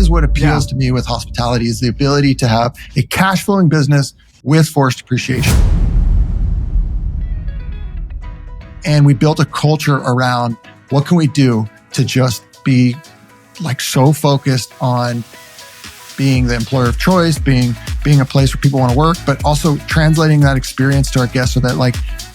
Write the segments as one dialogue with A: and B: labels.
A: is what appeals to me with hospitality, is the ability to have a cash flowing business with forced appreciation. And we built a culture around what can we do to just be like so focused on being the employer of choice, being a place where people want to work, but also translating that experience to our guests so that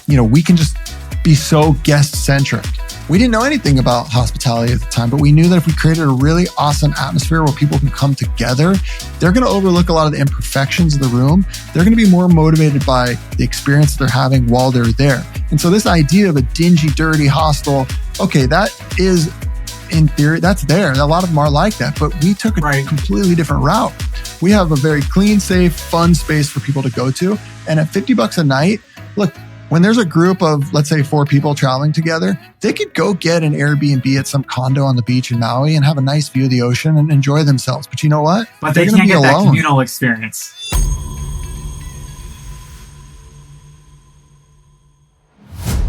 A: we can just be so guest centric. We didn't know anything about hospitality at the time, but we knew that if we created a really awesome atmosphere where people can come together, they're going to overlook a lot of the imperfections of the room. They're going to be more motivated by the experience they're having while they're there. And so this idea of a dingy, dirty hostel, okay, that is, in theory, that's there. A lot of them are like that, but we took a completely different route. We have a very clean, safe, fun space for people to go to. And at $50 a night, look, when there's a group of, let's say, 4 people traveling together, they could go get an Airbnb at some condo on the beach in Maui and have a nice view of the ocean and enjoy themselves. But you know what?
B: But they can't get that communal experience.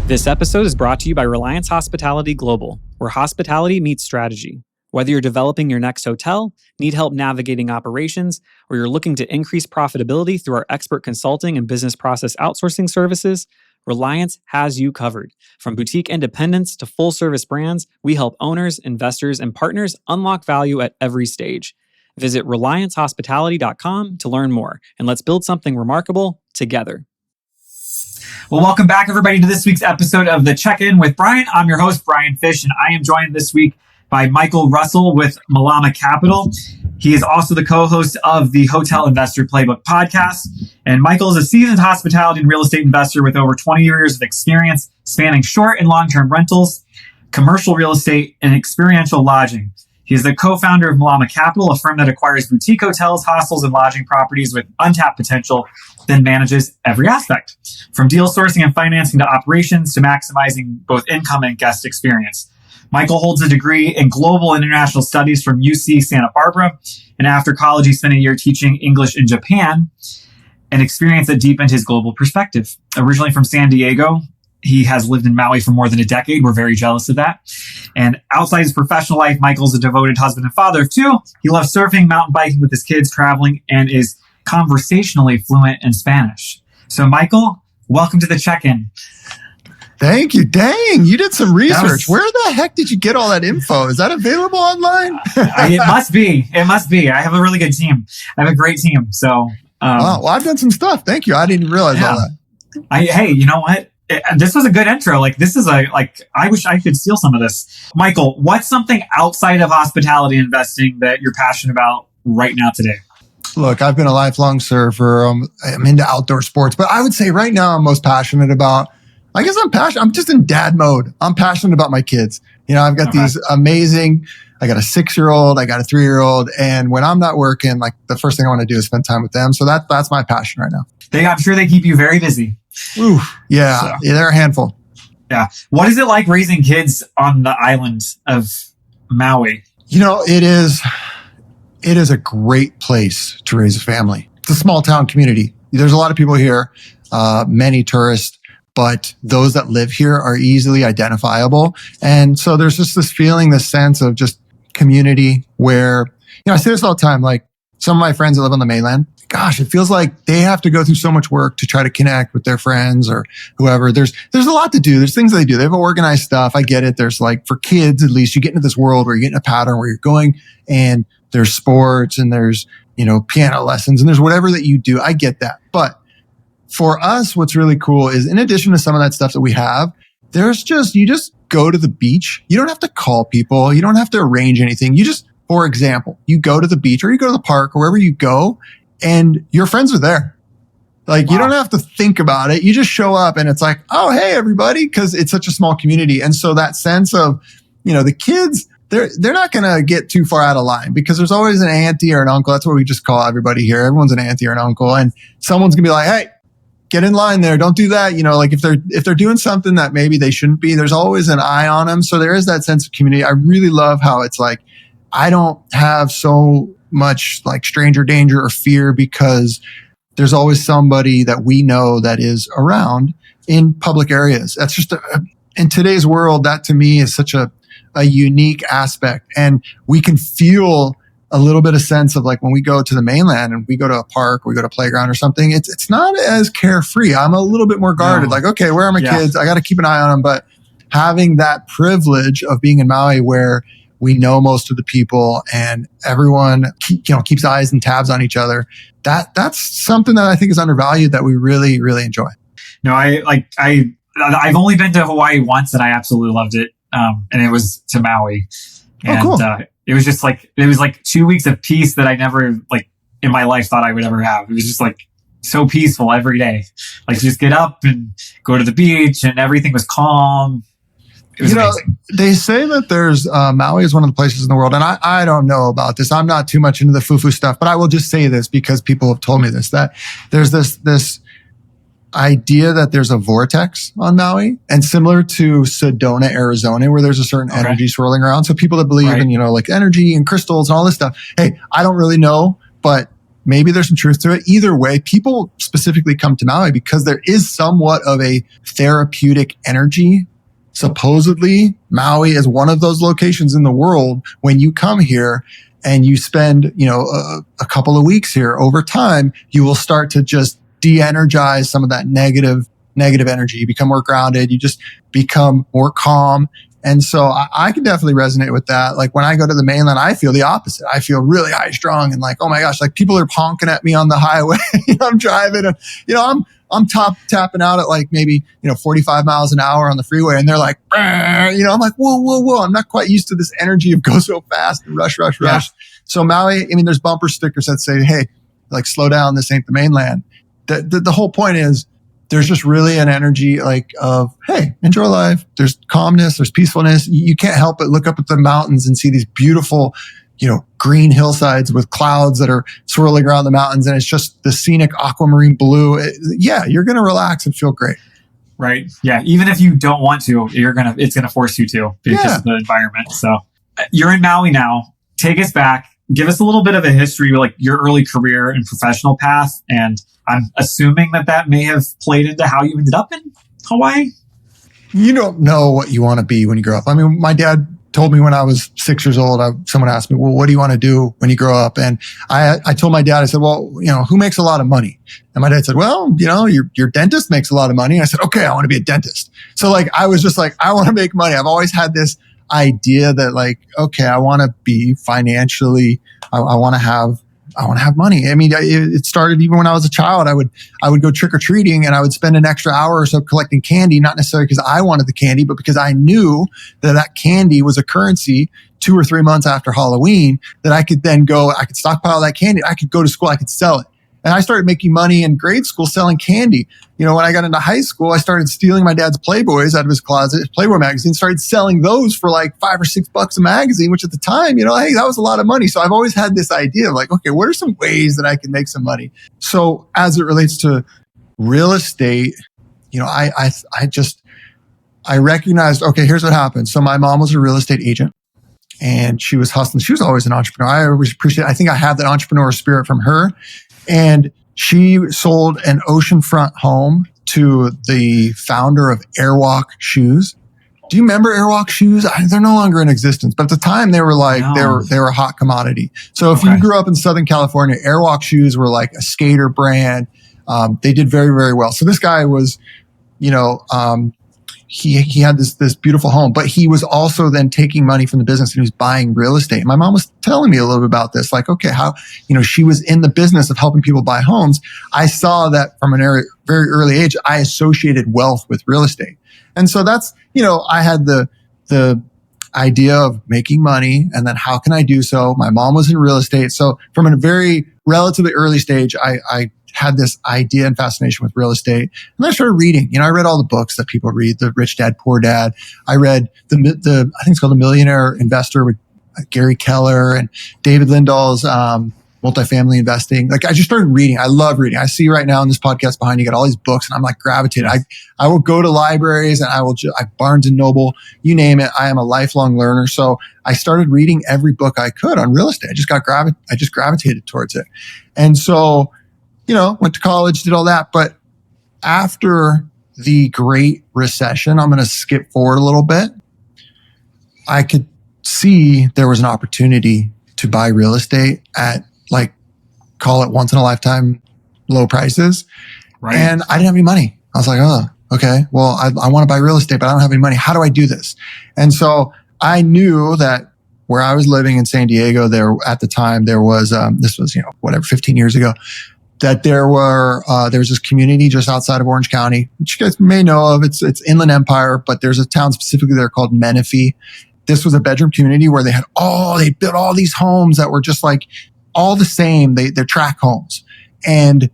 C: This episode is brought to you by Reliance Hospitality Global, where hospitality meets strategy. Whether you're developing your next hotel, need help navigating operations, or you're looking to increase profitability through our expert consulting and business process outsourcing services, Reliance has you covered. From boutique independents to full-service brands, we help owners, investors, and partners unlock value at every stage. Visit RelianceHospitality.com to learn more, and let's build something remarkable together.
B: Well, welcome back, everybody, to this week's episode of The Check-In with Bryan. I'm your host, Bryan Fish, and I am joined this week by Michael Russell with Malama Capital. He is also the co-host of the Hotel Investor Playbook podcast. And Michael is a seasoned hospitality and real estate investor with over 20 years of experience spanning short and long-term rentals, commercial real estate, and experiential lodging. He is the co-founder of Malama Capital, a firm that acquires boutique hotels, hostels, and lodging properties with untapped potential, then manages every aspect, from deal sourcing and financing to operations to maximizing both income and guest experience. Michael holds a degree in global and international studies from UC Santa Barbara. And after college, he spent a year teaching English in Japan, an experience that deepened his global perspective. Originally from San Diego, he has lived in Maui for more than a decade. We're very jealous of that. And outside his professional life, Michael's a devoted husband and father of 2. He loves surfing, mountain biking with his kids, traveling, and is conversationally fluent in Spanish. So Michael, welcome to The Check-In.
A: Thank you. Dang, you did some research. Where the heck did you get all that info? Is that available online?
B: It must be. It must be. I have a really good team. I have a great team. So,
A: wow. Well, I've done some stuff. Thank you. I didn't realize all that.
B: Hey, you know what? This was a good intro. I wish I could steal some of this. Michael, what's something outside of hospitality investing that you're passionate about right now today?
A: Look, I've been a lifelong surfer. I'm into outdoor sports, but I would say right now I'm most passionate about, I guess I'm just in dad mode. I'm passionate about my kids. You know, I've got these amazing, I got a 6-year-old, I got a 3-year-old. And when I'm not working, like the first thing I want to do is spend time with them. So that's my passion right now.
B: I'm sure they keep you very busy.
A: Ooh, yeah, they're a handful.
B: Yeah. What is it like raising kids on the island of Maui?
A: You know, it is a great place to raise a family. It's a small town community. There's a lot of people here, many tourists, but those that live here are easily identifiable. And so there's just this feeling, this sense of just community where, I say this all the time, like some of my friends that live on the mainland, gosh, it feels like they have to go through so much work to try to connect with their friends or whoever. There's a lot to do. There's things they do. They have organized stuff. I get it. There's like, for kids, at least, you get into this world where you get in a pattern where you're going and there's sports and there's, piano lessons and there's whatever that you do. I get that. But for us, what's really cool is in addition to some of that stuff that we have, you just go to the beach. You don't have to call people. You don't have to arrange anything. For example, you go to the beach or you go to the park or wherever you go and your friends are there. Like you don't have to think about it. You just show up and it's like, oh, hey, everybody, because it's such a small community. And so that sense of, the kids, they're not going to get too far out of line because there's always an auntie or an uncle. That's what we just call everybody here. Everyone's an auntie or an uncle. And someone's going to be like, hey, get in line there. Don't do that. Like if they're doing something that maybe they shouldn't be, there's always an eye on them. So there is that sense of community. I really love how it's like, I don't have so much like stranger danger or fear because there's always somebody that we know that is around in public areas. That's just in today's world, that to me is such a unique aspect. And we can feel a little bit of sense of like when we go to the mainland and we go to a park, we go to a playground or something, it's not as carefree. I'm a little bit more guarded.
B: No.
A: Like, okay, where are my kids? I got to keep an eye on them. But having that privilege of being in Maui where we know most of the people and everyone keeps eyes and tabs on each other, that's something that I think is undervalued that we really, really enjoy.
B: No, I've only been to Hawaii once and I absolutely loved it. And it was to Maui. And
A: cool.
B: It was just like, it was like 2 weeks of peace that I never like in my life thought I would ever have. It was just like so peaceful every day. Like just get up and go to the beach and everything was calm. It was amazing.
A: They say that there's Maui is one of the places in the world, and I don't know about this. I'm not too much into the foo-foo stuff, but I will just say this because people have told me this, that there's this idea that there's a vortex on Maui, and similar to Sedona, Arizona, where there's a certain energy swirling around. So people that believe in, like energy and crystals and all this stuff. Hey, I don't really know, but maybe there's some truth to it. Either way, people specifically come to Maui because there is somewhat of a therapeutic energy. Supposedly, Maui is one of those locations in the world when you come here and you spend, a couple of weeks here, over time, you will start to just de-energize some of that negative energy. You become more grounded. You just become more calm. And so I can definitely resonate with that. Like when I go to the mainland, I feel the opposite. I feel really high strung and like, oh my gosh, like people are honking at me on the highway. I'm driving and, I'm tapping out at like maybe, 45 miles an hour on the freeway. And they're like, I'm like, whoa. I'm not quite used to this energy of go so fast and rush.
B: Yeah.
A: So Maui, there's bumper stickers that say, hey, like slow down. This ain't the mainland. The whole point is there's just really an energy like of, hey, enjoy life. There's calmness, there's peacefulness. You can't help but look up at the mountains and see these beautiful, green hillsides with clouds that are swirling around the mountains. And it's just the scenic aquamarine blue. You're going to relax and feel great.
B: Right. Yeah. Even if you don't want to, it's going to force you to because of the environment. So you're in Maui now. Take us back. Give us a little bit of a history, like your early career and professional path. And I'm assuming that may have played into how you ended up in Hawaii. You
A: don't know what you want to be when you grow up. My dad told me when I was 6 years old, someone asked me, well, what do you want to do when you grow up? And I told my dad, I said, well, who makes a lot of money? And my dad said, well, your dentist makes a lot of money. And I said, okay, I want to be a dentist. So like, I was just like, I want to make money. I've always had this idea that like, okay, I want to be financially, I want to have money. It started even when I was a child. I would go trick or treating and I would spend an extra hour or so collecting candy, not necessarily because I wanted the candy, but because I knew that candy was a currency 2 or 3 months after Halloween that I could then I could stockpile that candy. I could go to school. I could sell it. And I started making money in grade school selling candy. When I got into high school, I started stealing my dad's Playboys out of his closet, his Playboy magazine, started selling those for like $5 or $6 a magazine, which at the time, hey, that was a lot of money. So I've always had this idea of like, okay, what are some ways that I can make some money? So as it relates to real estate, I recognized, okay, here's what happened. So my mom was a real estate agent and she was hustling. She was always an entrepreneur. I always I think I have that entrepreneur spirit from her. And she sold an oceanfront home to the founder of Airwalk Shoes. Do you remember Airwalk Shoes? They're no longer in existence, but at the time they were like, they were a hot commodity. So if you grew up in Southern California, Airwalk Shoes were like a skater brand. They did very, very well. So this guy was, he had this beautiful home, but he was also then taking money from the business and he was buying real estate. And my mom was telling me a little bit about this, like, okay, how, she was in the business of helping people buy homes. I saw that from very early age, I associated wealth with real estate. And so that's, I had the idea of making money and then how can I do so? My mom was in real estate. So from a very relatively early stage, I had this idea and fascination with real estate. And I started reading. I read all the books that people read, The Rich Dad, Poor Dad. I read I think it's called The Millionaire Investor with Gary Keller and David Lindahl's multifamily investing. Like I just started reading. I love reading. I see right now in this podcast behind you got all these books and I'm like gravitated. I will go to libraries and I Barnes and Noble, you name it. I am a lifelong learner. So I started reading every book I could on real estate. I just gravitated towards it. And so, went to college, did all that. But after the Great Recession, I'm going to skip forward a little bit. I could see there was an opportunity to buy real estate at like, call it once in a lifetime low prices.
B: Right.
A: And I didn't have any money. I was like, oh, okay, well, I want to buy real estate, but I don't have any money. How do I do this? And so I knew that where I was living in San Diego, there at the time, there was, this was, 15 years ago, that there was this community just outside of Orange County, which you guys may know of. It's Inland Empire, but there's a town specifically there called Menifee. This was a bedroom community where they built all these homes that were just like all the same. They're tract homes, and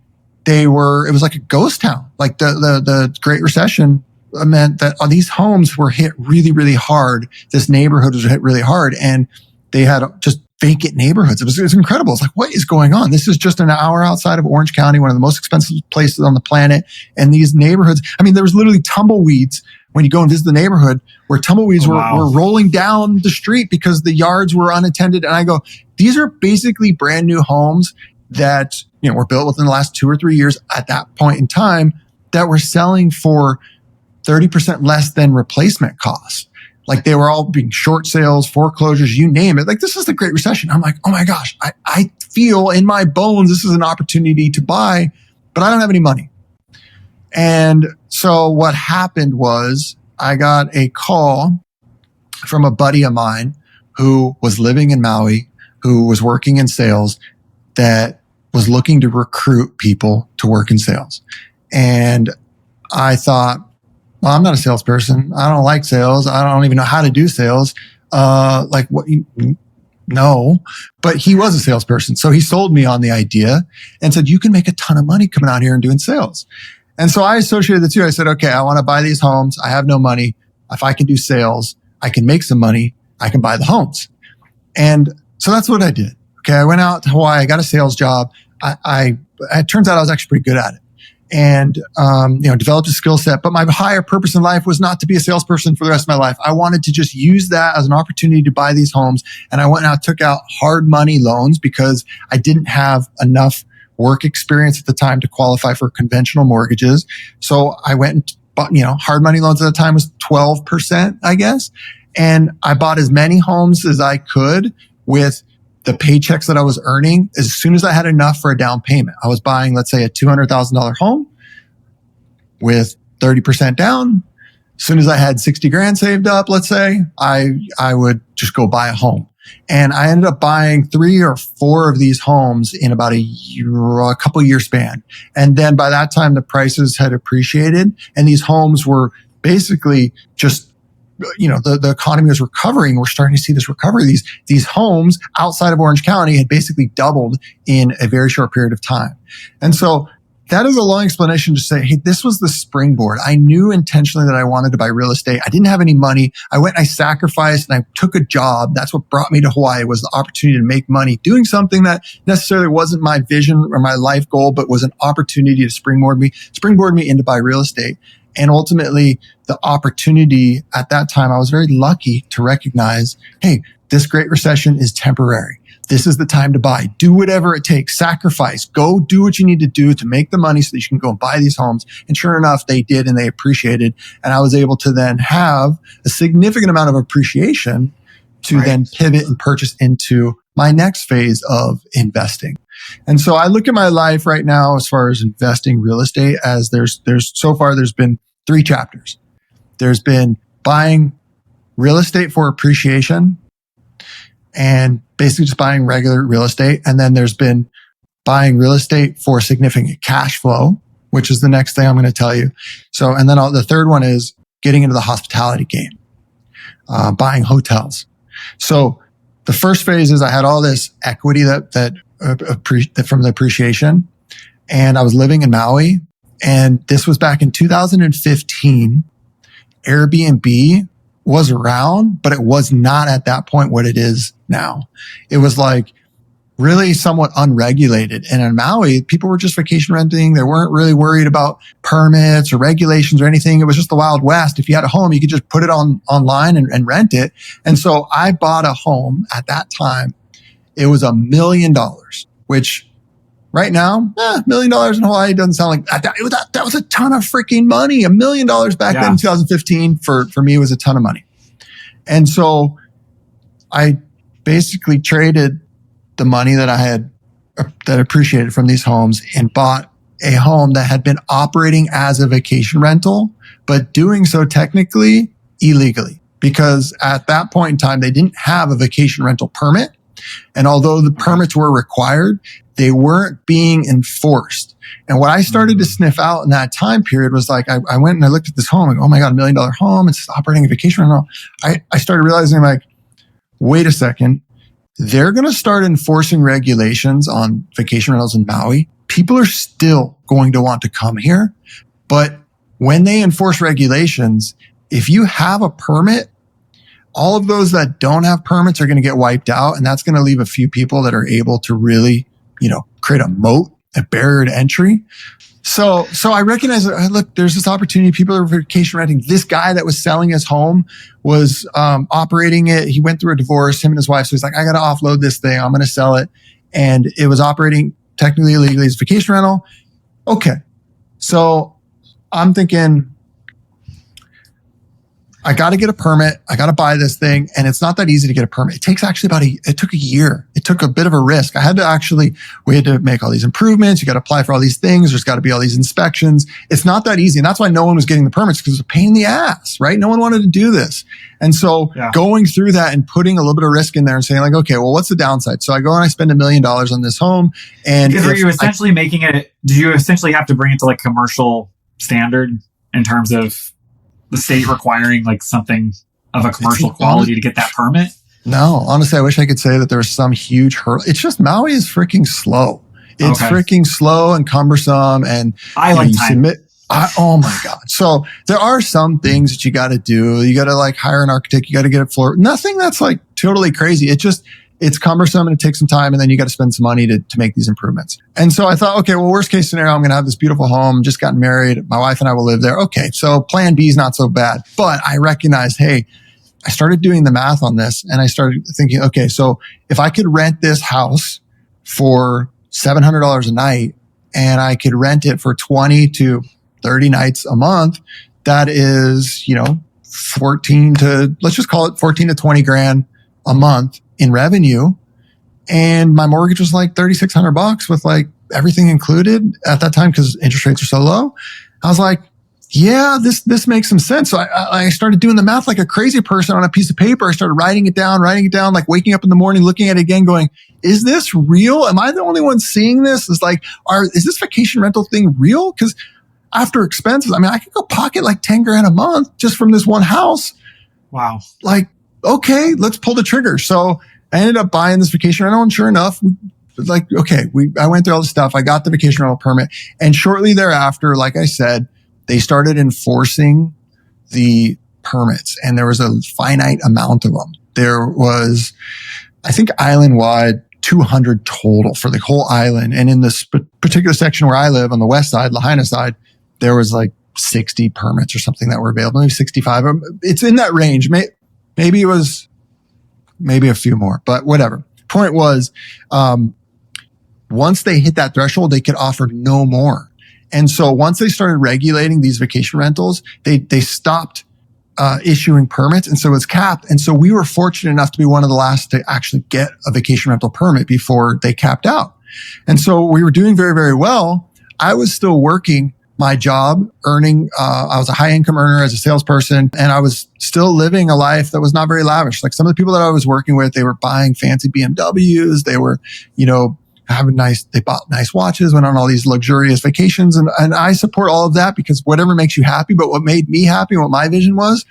A: it was like a ghost town. Like the Great Recession meant that these homes were hit really, really hard. This neighborhood was hit really hard, and they had just vacant neighborhoods. It was incredible. It's like, what is going on? This is just an hour outside of Orange County, one of the most expensive places on the planet. And these neighborhoods, I mean, there was literally tumbleweeds when you go and visit the neighborhood, where tumbleweeds were rolling down the street because the yards were unattended. And I go, these are basically brand new homes that, were built within the last 2 or 3 years at that point in time, that were selling for 30% less than replacement costs. Like, they were all being short sales, foreclosures, you name it. Like, this is the Great Recession. I'm like, oh my gosh, I feel in my bones this is an opportunity to buy, but I don't have any money. And so what happened was I got a call from a buddy of mine who was living in Maui, who was working in sales, that was looking to recruit people to work in sales. And I thought, well, I'm not a salesperson. I don't like sales. I don't even know how to do sales. No, but he was a salesperson. So he sold me on the idea and said, you can make a ton of money coming out here and doing sales. And so I associated the two. I said, okay, I want to buy these homes. I have no money. If I can do sales, I can make some money. I can buy the homes. And so that's what I did. Okay. I went out to Hawaii. I got a sales job. It turns out I was actually pretty good at it. And, developed a skill set. But my higher purpose in life was not to be a salesperson for the rest of my life. I wanted to just use that as an opportunity to buy these homes. And I went and I took out hard money loans because I didn't have enough work experience at the time to qualify for conventional mortgages. So I went and bought, hard money loans at the time was 12%, I guess. And I bought as many homes as I could with the paychecks that I was earning. As soon as I had enough for a down payment, I was buying, let's say, a $200,000 home with 30% down. As soon as I had 60 grand saved up, let's say, I would just go buy a home. And I ended up buying 3 or 4 of these homes in about a couple year span. And then by that time, the prices had appreciated, and these homes were basically just, the economy was recovering. We're starting to see this recovery. These homes outside of Orange County had basically doubled in a very short period of time. And so that is a long explanation to say, hey, this was the springboard. I knew intentionally that I wanted to buy real estate. I didn't have any money. I went and I sacrificed and I took a job. That's what brought me to Hawaii, was the opportunity to make money doing something that necessarily wasn't my vision or my life goal, but was an opportunity to springboard me into buy real estate. And ultimately, the opportunity at that time, I was very lucky to recognize, hey, this Great Recession is temporary. This is the time to buy. Do whatever it takes. Sacrifice. Go do what you need to do to make the money so that you can go and buy these homes. And sure enough, they did, and they appreciated. And I was able to then have a significant amount of appreciation to then pivot and purchase into my next phase of investing. And so I look at my life right now as far as investing real estate as there's been 3 chapters. There's been buying real estate for appreciation and basically just buying regular real estate. And then there's been buying real estate for significant cash flow, which is the next thing I'm going to tell you. So, and then the third one is getting into the hospitality game, buying hotels. So the first phase is I had all this equity that from the appreciation, and I was living in Maui, and this was back in 2015. Airbnb was around, but it was not at that point what it is now. It was like really somewhat unregulated. And in Maui, people were just vacation renting. They weren't really worried about permits or regulations or anything. It was just the Wild West. If you had a home, you could just put it online and rent it. And so I bought a home at that time. It was $1 million, which right now, $1 million in Hawaii doesn't sound like that. That was a ton of freaking money. $1 million back then in 2015 for me was a ton of money. And so I basically traded the money that that appreciated from these homes and bought a home that had been operating as a vacation rental, but doing so technically illegally, because at that point in time, they didn't have a vacation rental permit. And although the permits were required, they weren't being enforced. And what I started to sniff out in that time period was like, I went and I looked at this home, like, oh my God, $1 million home. It's operating a vacation rental. I started realizing like, wait a second, they're going to start enforcing regulations on vacation rentals in Maui. People are still going to want to come here. But when they enforce regulations, if you have a permit, all of those that don't have permits are going to get wiped out. And that's going to leave a few people that are able to really, create a moat, a barrier to entry. So I recognize that, look, there's this opportunity. People are vacation renting. This guy that was selling his home was operating it. He went through a divorce, him and his wife. So he's like, I got to offload this thing. I'm going to sell it. And it was operating technically illegally as a vacation rental. Okay. So I'm thinking, I got to get a permit. I got to buy this thing. And it's not that easy to get a permit. It takes actually it took a year. It took a bit of a risk. We had to make all these improvements. You got to apply for all these things. There's got to be all these inspections. It's not that easy. And that's why no one was getting the permits, because it was a pain in the ass, right? No one wanted to do this. And so going through that and putting a little bit of risk in there and saying like, okay, well, what's the downside? So I go and I spend $1 million on this home. And
B: because do you essentially have to bring it to like commercial standard in terms of the state requiring like something of a commercial quality to get that permit?
A: No, honestly, I wish I could say that there was some huge hurdle. It's just Maui is freaking slow. It's freaking slow and cumbersome. And
B: I like time.
A: Oh my God. So there are some things that you got to do. You got to like hire an architect. You got to get a floor. Nothing that's like totally crazy. It's cumbersome and it takes some time, and then you got to spend some money to make these improvements. And so I thought, okay, well, worst case scenario, I'm going to have this beautiful home, just gotten married. My wife and I will live there. Okay. So plan B is not so bad, but I recognized, hey, I started doing the math on this and I started thinking, okay, so if I could rent this house for $700 a night and I could rent it for 20 to 30 nights a month, that is, 14 to 20 grand a month in revenue. And my mortgage was like $3,600 with like everything included at that time, because interest rates are so low. I was like, yeah, this makes some sense. So I started doing the math like a crazy person on a piece of paper. I started writing it down, like waking up in the morning, looking at it again, going, is this real? Am I the only one seeing this? Is this vacation rental thing real? Because after expenses, I could go pocket like 10 grand a month just from this one house.
B: Wow.
A: Like, okay, let's pull the trigger. So I ended up buying this vacation rental, and sure enough, I went through all this stuff. I got the vacation rental permit, and shortly thereafter, like I said, they started enforcing the permits, and there was a finite amount of them. There was, I think, island-wide 200 total for the whole island. And in this particular section where I live on the west side, Lahaina side, there was like 60 permits or something that were available, maybe 65. It's in that range. Maybe it was a few more, but whatever. Point was, once they hit that threshold, they could offer no more. And so once they started regulating these vacation rentals, they stopped issuing permits. And so it's capped. And so we were fortunate enough to be one of the last to actually get a vacation rental permit before they capped out. And so we were doing very, very well. I was still working my job, earning, I was a high income earner as a salesperson, and I was still living a life that was not very lavish. Like some of the people that I was working with, they were buying fancy BMWs. They were, they bought nice watches, went on all these luxurious vacations. And I support all of that, because whatever makes you happy. But what made me happy, what my vision was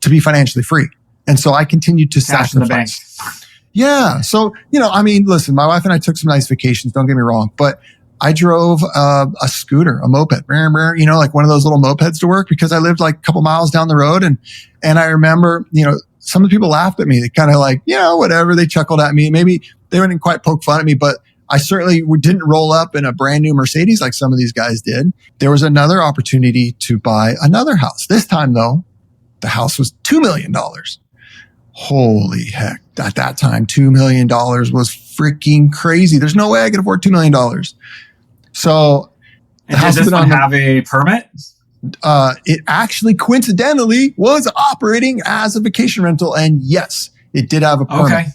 A: to be financially free. And so I continued to
B: Cash in the bank.
A: Yeah. So, listen, my wife and I took some nice vacations. Don't get me wrong, but I drove a scooter, a moped, like one of those little mopeds to work, because I lived like a couple miles down the road. And I remember, some of the people laughed at me. They kind of like, whatever. They chuckled at me. Maybe they wouldn't quite poke fun at me, but I certainly didn't roll up in a brand new Mercedes like some of these guys did. There was another opportunity to buy another house. This time though, the house was $2 million. Holy heck. At that time, $2 million was freaking crazy. There's no way I could afford $2 million. So
B: did this one have a permit?
A: It actually coincidentally was operating as a vacation rental. And yes, it did have a permit.
B: Okay.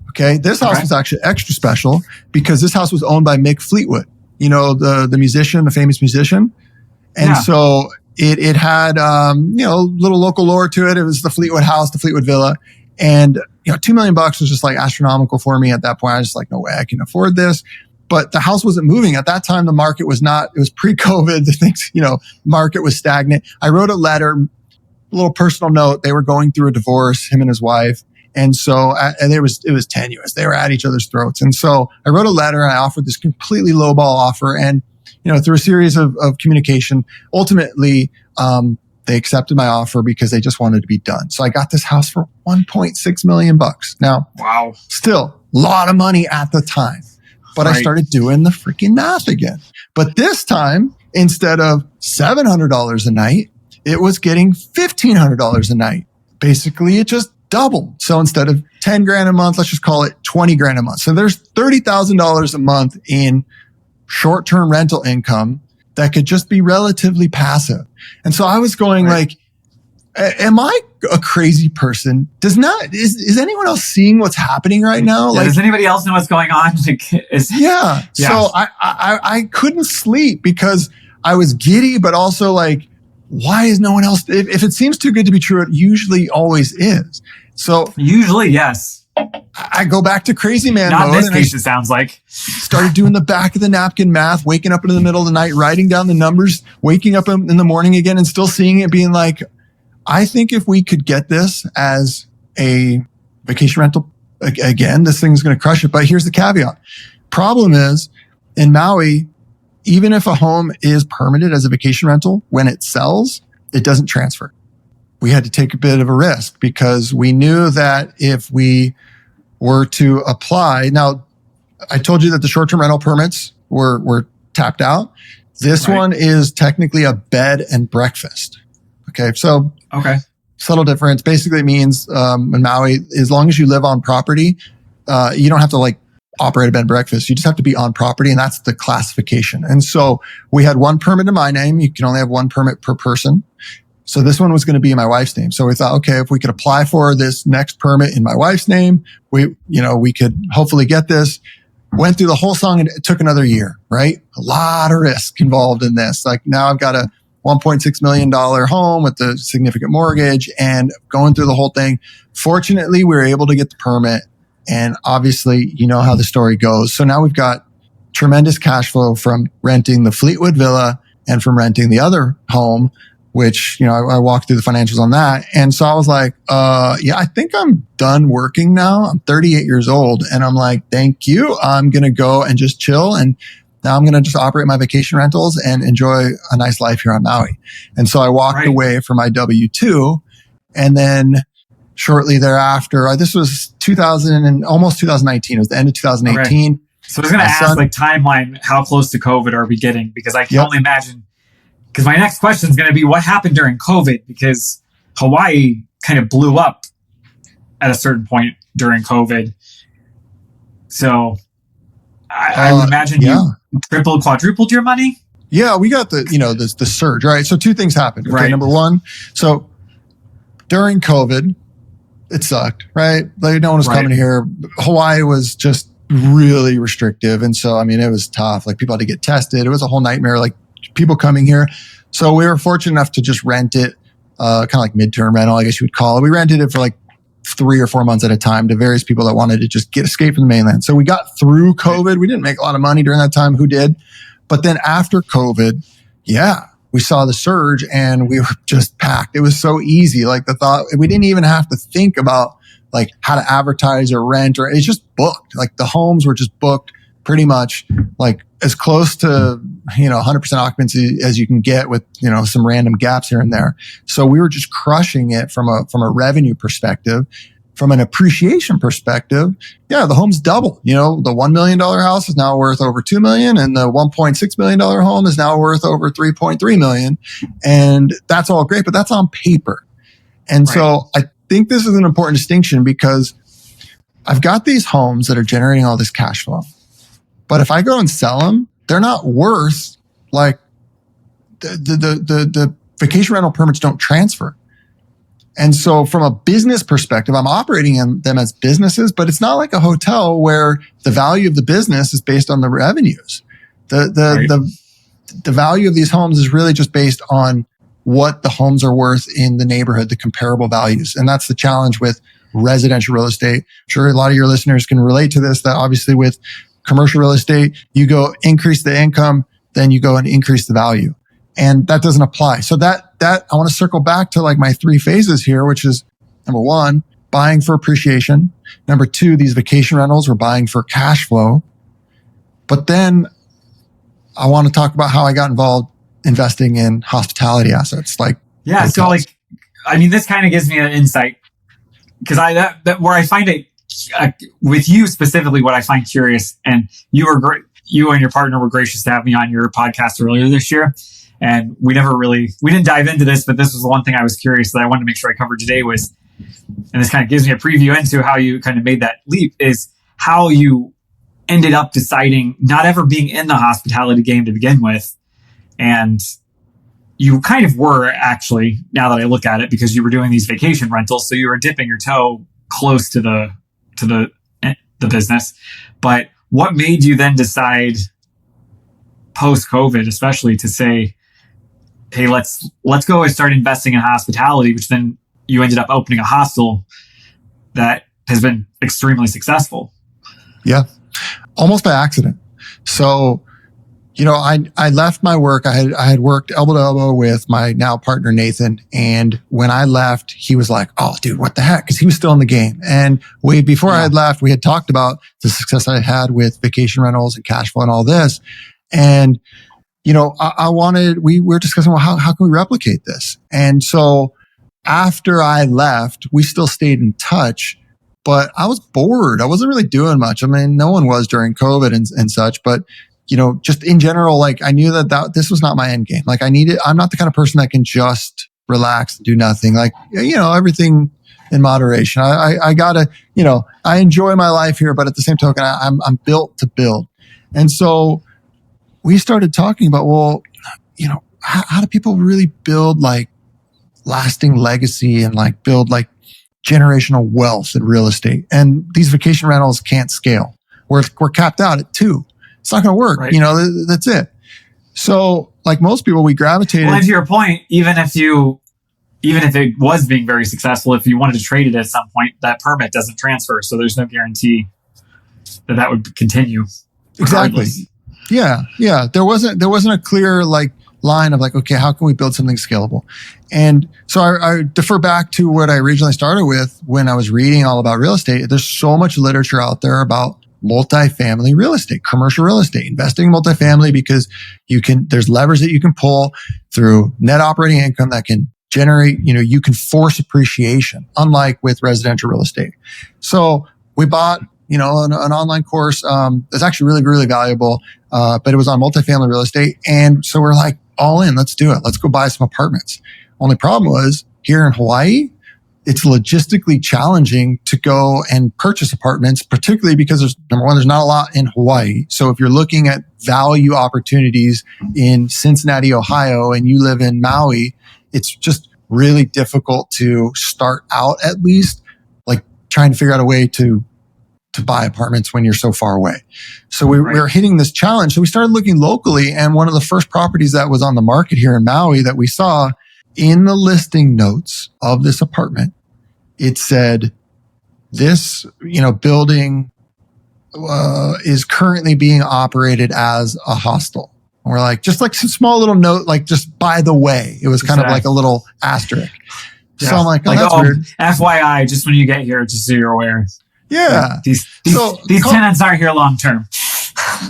A: Okay. This house
B: Okay.
A: was actually extra special because this house was owned by Mick Fleetwood, you know, the musician, the famous musician. And
B: Yeah.
A: so it had, you know, little local lore to it. It was the Fleetwood house, the Fleetwood villa. And, you know, $2 million was just like astronomical for me at that point. I was just like, no way I can afford this. But the house wasn't moving. At that time, the market was not, it was pre-COVID. The things, you know, market was stagnant. I wrote a letter, a little personal note. They were going through a divorce, him and his wife. And so, and it was tenuous. They were at each other's throats. And so I wrote a letter and I offered this completely lowball offer. And, you know, through a series of communication, ultimately, they accepted my offer because they just wanted to be done. So I got this house for $1.6 million. Now,
B: Wow.
A: still a lot of money at the time, but I started doing the freaking math again. But this time, instead of $700 a night, it was getting $1,500 a night. Basically, it just doubled. So instead of 10 grand a month, let's just call it 20 grand a month. So there's $30,000 a month in short-term rental income that could just be relatively passive. And so I was going like, am I a crazy person? Is anyone else seeing what's happening right now?
B: Yeah,
A: Like,
B: does anybody else know what's going on?
A: yeah. So I couldn't sleep because I was giddy, but also like, why is no one else? If it seems too good to be true, it usually always is. So
B: usually, yes.
A: I go back to crazy man
B: Not
A: mode.
B: in this case, it sounds like.
A: Started doing the back of the napkin math, waking up in the middle of the night, writing down the numbers, waking up in the morning again and still seeing it, being like, I think if we could get this as a vacation rental, again, this thing's going to crush it. But here's the caveat. Problem is, in Maui, even if a home is permitted as a vacation rental, when it sells, it doesn't transfer. We had to take a bit of a risk because we knew that if we were to apply, now I told you that the short-term rental permits were tapped out. This one is technically a bed and breakfast. Okay. So subtle difference. Basically it means, in Maui, as long as you live on property, you don't have to like operate a bed and breakfast. You just have to be on property, and that's the classification. And so we had one permit in my name. You can only have one permit per person. So this one was going to be in my wife's name. So we thought, okay, if we could apply for this next permit in my wife's name, we could hopefully get this. Went through the whole song, and it took another year, right? A lot of risk involved in this. Like now I've got a $1.6 million home with a significant mortgage and going through the whole thing. Fortunately, we were able to get the permit. And obviously, you know how the story goes. So now we've got tremendous cash flow from renting the Fleetwood Villa and from renting the other home, which, you know, I walked through the financials on that. And so I was like, yeah, I think I'm done working now. I'm 38 years old. And I'm like, thank you. I'm going to go and just chill. And now I'm going to just operate my vacation rentals and enjoy a nice life here on Maui. And so I walked away from my W-2. And then shortly thereafter, this was almost 2019. It was the end of 2018.
B: Okay. So I was going to ask, like, timeline, how close to COVID are we getting? Because I can only imagine. Because my next question is going to be what happened during COVID, because Hawaii kind of blew up at a certain point during COVID. So I would imagine you tripled, quadrupled your money.
A: Yeah, we got the surge, right? So two things happened. Okay, number one, so during COVID, it sucked, right? Like no one was coming here. Hawaii was just really restrictive. And so, I mean, it was tough. Like people had to get tested. It was a whole nightmare. Like people coming here. So we were fortunate enough to just rent it, kind of like midterm rental, I guess you would call it. We rented it for like 3 or 4 months at a time to various people that wanted to just escape from the mainland. So we got through COVID. We didn't make a lot of money during that time. Who did? But then after COVID, we saw the surge and we were just packed. It was so easy. Like we didn't even have to think about like how to advertise or rent, or it's just booked. Like the homes were just booked pretty much like as close to, 100% occupancy as you can get with, some random gaps here and there. So we were just crushing it from a revenue perspective. From an appreciation perspective, the home's doubled. The $1 million house is now worth over $2 million, and the $1.6 million home is now worth over $3.3 million. And that's all great, but that's on paper. And so I think this is an important distinction because I've got these homes that are generating all this cash flow. But if I go and sell them, they're not worth like the vacation rental permits don't transfer. And so from a business perspective, I'm operating them as businesses, but it's not like a hotel where the value of the business is based on the revenues. The value of these homes is really just based on what the homes are worth in the neighborhood, the comparable values. And that's the challenge with residential real estate. I'm sure a lot of your listeners can relate to this, that obviously with commercial real estate, you go increase the income, then you go and increase the value. And that doesn't apply. So that I want to circle back to like my 3 phases here, which is number 1, buying for appreciation. Number 2, these vacation rentals, we're buying for cash flow. But then I want to talk about how I got involved investing in hospitality assets. Hotels.
B: So this kind of gives me an insight because where I find it with you specifically, what I find curious, and you were great. You and your partner were gracious to have me on your podcast earlier this year. And we didn't dive into this, but this was the one thing I was curious that I wanted to make sure I covered today was, and this kind of gives me a preview into how you kind of made that leap, is how you ended up deciding not ever being in the hospitality game to begin with. And you kind of were actually, now that I look at it, because you were doing these vacation rentals. So you were dipping your toe close to the business. But what made you then decide post-COVID, especially, to say, hey, let's go and start investing in hospitality, which then you ended up opening a hostel that has been extremely successful?
A: Yeah, almost by accident. So, I left my work. I had worked elbow to elbow with my now partner, Nathan. And when I left, he was like, oh, dude, what the heck? Because he was still in the game. And before I had left, we had talked about the success I had with vacation rentals and cash flow and all this. And we were discussing, well, how can we replicate this? And so after I left, we still stayed in touch, but I was bored. I wasn't really doing much. I mean, no one was during COVID and such, but just in general, I knew that this was not my end game. I'm not the kind of person that can just relax and do nothing. Everything in moderation. I gotta, I enjoy my life here, but at the same token, I'm built to build. And so we started talking about, well, how do people really build lasting legacy and build generational wealth in real estate? And these vacation rentals can't scale. We're capped out at 2. It's not going to work. Right. That's it. So like most people, we gravitated.
B: Well, and to your point, even if it was being very successful, if you wanted to trade it at some point, that permit doesn't transfer. So there's no guarantee that would continue.
A: Regardless. Exactly. Yeah. There wasn't a clear line of okay, how can we build something scalable? And so I defer back to what I originally started with when I was reading all about real estate. There's so much literature out there about multifamily real estate, commercial real estate, investing in multifamily, because there's levers that you can pull through net operating income that can generate, you can force appreciation, unlike with residential real estate. So we bought, an online course, that's actually really, really valuable. But it was on multifamily real estate. And so we're all in, let's do it. Let's go buy some apartments. Only problem was here in Hawaii, it's logistically challenging to go and purchase apartments, particularly because number one, there's not a lot in Hawaii. So if you're looking at value opportunities in Cincinnati, Ohio, and you live in Maui, it's just really difficult to start out, at least trying to figure out a way to buy apartments when you're so far away. So we were hitting this challenge. So we started looking locally, and one of the first properties that was on the market here in Maui that we saw, in the listing notes of this apartment, it said this, building is currently being operated as a hostel. And we're just some small little note, just by the way. It was kind of like a little asterisk. Yeah. So I'm that's weird.
B: FYI, just when you get here, just so you're aware.
A: Yeah.
B: These tenants aren't here long term.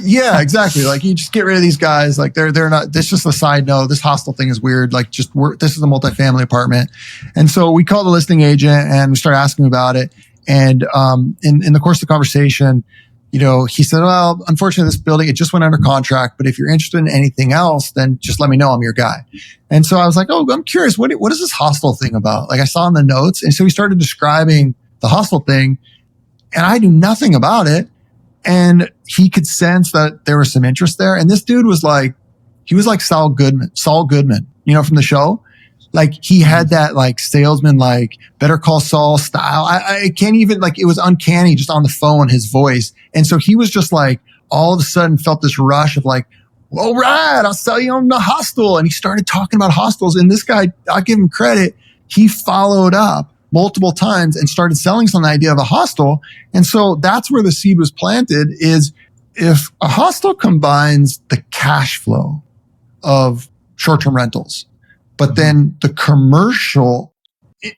A: Yeah, exactly. You just get rid of these guys. They're not, this is just a side note. This hostel thing is weird. This is a multifamily apartment. And so we called the listing agent and we started asking about it. And, in the course of the conversation, he said, well, unfortunately, this building, it just went under contract, but if you're interested in anything else, then just let me know. I'm your guy. And so I was oh, I'm curious. What is this hostel thing about? I saw in the notes. And so he started describing the hostel thing, and I knew nothing about it. And he could sense that there was some interest there. And this dude was he was like Saul Goodman, from the show. Like he had that like salesman, like Better Call Saul style. I can't even like, it was uncanny just on the phone, his voice. And so he was just like, all of a sudden felt this rush of like, all right, I'll sell you on the hostel. And he started talking about hostels. And this guy, I'll give him credit. He followed up multiple times and started selling us on the idea of a hostel. And so that's where the seed was planted, is if a hostel combines the cash flow of short-term rentals, but then the commercial,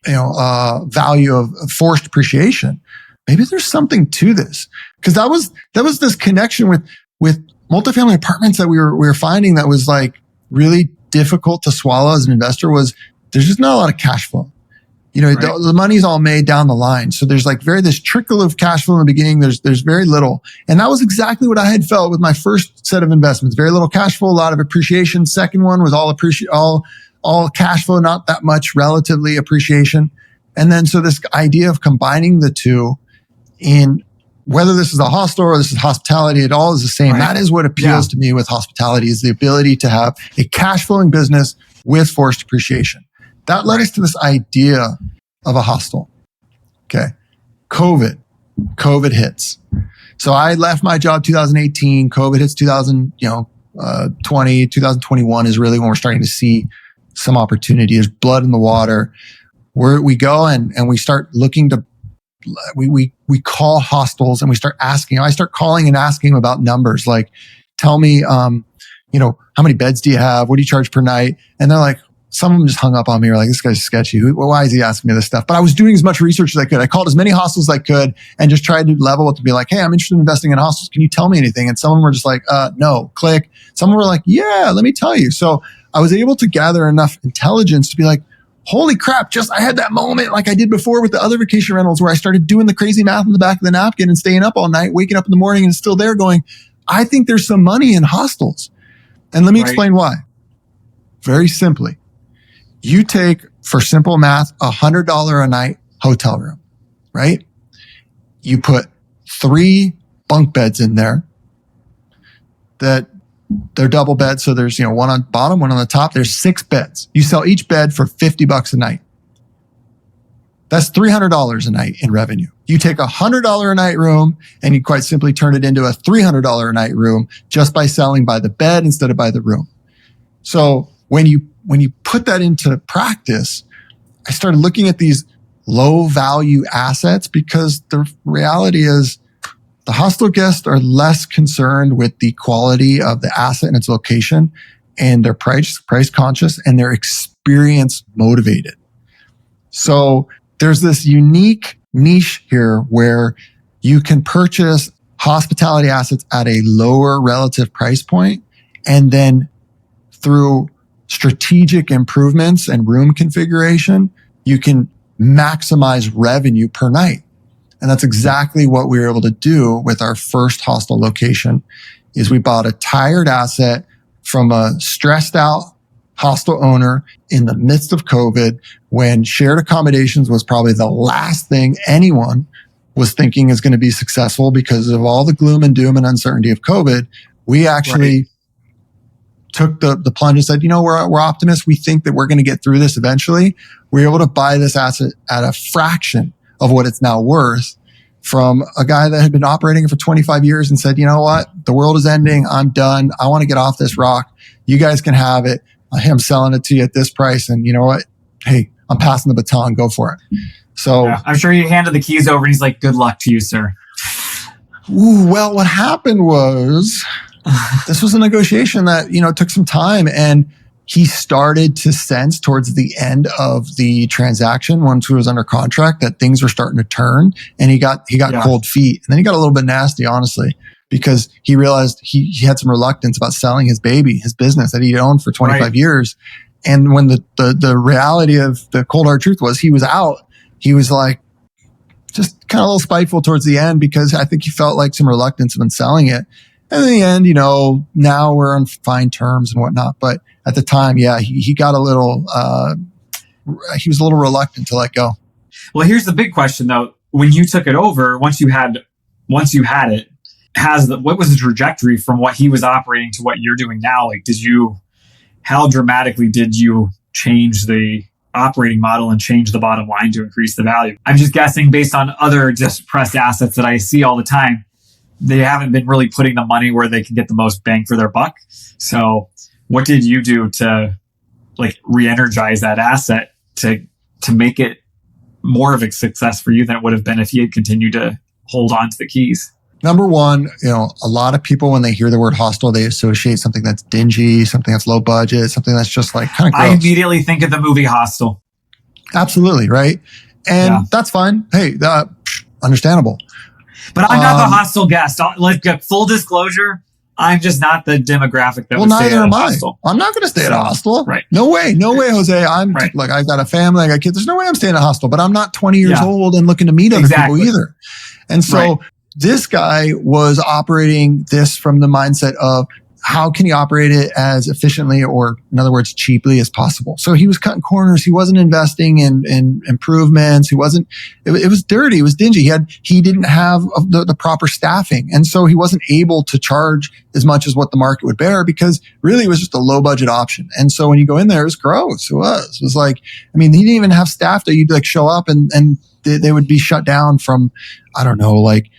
A: value of forced appreciation, maybe there's something to this. Because that was this connection with multifamily apartments that we were finding that was like really difficult to swallow as an investor. Was there's just not a lot of cash flow. Right. The money's all made down the line. So there's like this trickle of cash flow in the beginning. There's very little. And that was exactly what I had felt with my first set of investments. Very little cash flow, a lot of appreciation. Second one was all cash flow, not that much relatively appreciation. And then so this idea of combining the two, in whether this is a hostel or this is hospitality, it all is the same. Right. That is what appeals to me with hospitality, is the ability to have a cash flowing business with forced appreciation. That led us to this idea of a hostel. Okay. COVID hits. So I left my job 2018. COVID hits 2021 is really when we're starting to see some opportunity. There's blood in the water. We go and we start looking to, we call hostels and we start asking. I start calling and asking about numbers. Like, tell me, how many beds do you have? What do you charge per night? And they're like, some of them just hung up on me. Or like, this guy's sketchy. Why is he asking me this stuff? But I was doing as much research as I could. I called as many hostels as I could and just tried to level it to be like, hey, I'm interested in investing in hostels. Can you tell me anything? And some of them were just like, no, click. Some were like, yeah, let me tell you. So I was able to gather enough intelligence to be like, holy crap, I had that moment like I did before with the other vacation rentals where I started doing the crazy math in the back of the napkin and staying up all night, waking up in the morning and still there going, I think there's some money in hostels. And let me explain why. Very simply, you take, for simple math, $100 a night hotel room, right? You put 3 bunk beds in there that they're double beds. So there's, one on bottom, one on the top. There's 6 beds. You sell each bed for $50 a night. That's $300 a night in revenue. You take $100 a night room and you quite simply turn it into a $300 a night room just by selling by the bed instead of by the room. So when you put that into practice, I started looking at these low value assets, because the reality is the hostel guests are less concerned with the quality of the asset and its location, and they're price conscious and they're experience motivated. So there's this unique niche here where you can purchase hospitality assets at a lower relative price point, and then through strategic improvements and room configuration, you can maximize revenue per night. And that's exactly what we were able to do with our first hostel location. Is we bought a tired asset from a stressed out hostel owner in the midst of COVID, when shared accommodations was probably the last thing anyone was thinking is going to be successful because of all the gloom and doom and uncertainty of COVID. We actually took the plunge and said, we're optimists. We think that we're going to get through this eventually. We were able to buy this asset at a fraction of what it's now worth from a guy that had been operating it for 25 years and said, you know what? The world is ending. I'm done. I want to get off this rock. You guys can have it. I'm selling it to you at this price. And you know what? Hey, I'm passing the baton. Go for it. So
B: I'm sure you handed the keys over and he's like, good luck to you, sir.
A: Well, what happened was this was a negotiation that, took some time, and he started to sense towards the end of the transaction, once he was under contract, that things were starting to turn, and he got cold feet. And then he got a little bit nasty, honestly, because he realized he had some reluctance about selling his business that he'd owned for 25 years. And when the reality of the cold hard truth was he was out, he was like, just kind of a little spiteful towards the end, because I think he felt like some reluctance when selling it. And in the end, now we're on fine terms and whatnot. But at the time, he got a little, he was a little reluctant to let go.
B: Well, here's the big question though. When you took it over, once you had it, what was the trajectory from what he was operating to what you're doing now? Like, how dramatically did you change the operating model and change the bottom line to increase the value. I'm just guessing based on other distressed assets that I see all the time, they haven't been really putting the money where they can get the most bang for their buck. So what did you do to like re-energize that asset to make it more of a success for you than it would have been if you had continued to hold on to the keys?
A: Number one, a lot of people, when they hear the word hostel, they associate something that's dingy, something that's low budget, something that's just like kind of gross.
B: I immediately think of the movie Hostel.
A: Absolutely, right? And that's fine. Hey, understandable.
B: But I'm not the hostel guest. Like, full disclosure, I'm just not the demographic that would stay at a hostel.
A: I'm not going to stay at a hostel.
B: Right.
A: No way, Jose. Like, I've got a family, I got kids. There's no way I'm staying at a hostel, but I'm not 20 years old and looking to meet other people either. And so this guy was operating this from the mindset of how can he operate it as efficiently, or in other words, cheaply as possible. So he was cutting corners. He wasn't investing in improvements. It was dirty. It was dingy. He didn't have the proper staffing. And so he wasn't able to charge as much as what the market would bear, because really it was just a low budget option. And so when you go in there, it was gross. It was like, I mean, he didn't even have staff that you'd like show up and they would be shut down from, I don't know, like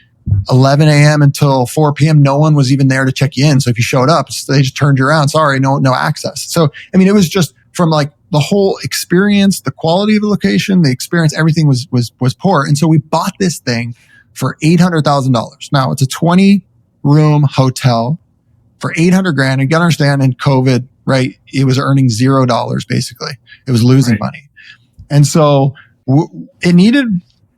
A: 11 a.m. until 4 p.m. No one was even there to check you in. So if you showed up, they just turned you around. Sorry, no access. So, I mean, it was just from like the whole experience, the quality of the location, the experience, everything was poor. And so we bought this thing for $800,000. Now it's a 20-room hotel for $800,000. And you gotta understand, in COVID, right, it was earning $0 basically. It was losing money. And so it needed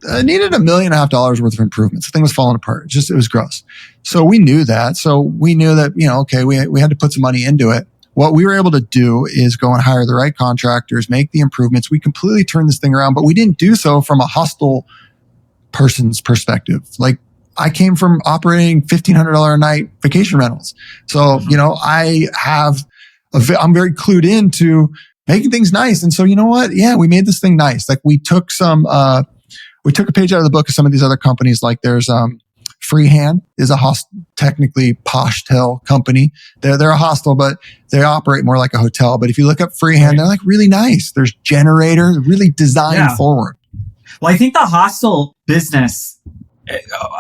A: $1.5 million worth of improvements. The thing was falling apart. It was gross. So we knew that. So we knew that, okay, we had to put some money into it. What we were able to do is go and hire the right contractors, make the improvements. We completely turned this thing around, but we didn't do so from a hostel person's perspective. Like, I came from operating $1,500 a night vacation rentals. So, I'm very clued into making things nice. And so, you know what? Yeah, we made this thing nice. Like, we took a page out of the book of some of these other companies. Like, there's Freehand is a technically posh-tail company. They're a hostel, but they operate more like a hotel. But if you look up Freehand, they're like really nice. There's Generator, really design forward.
B: Well, I think the hostel business,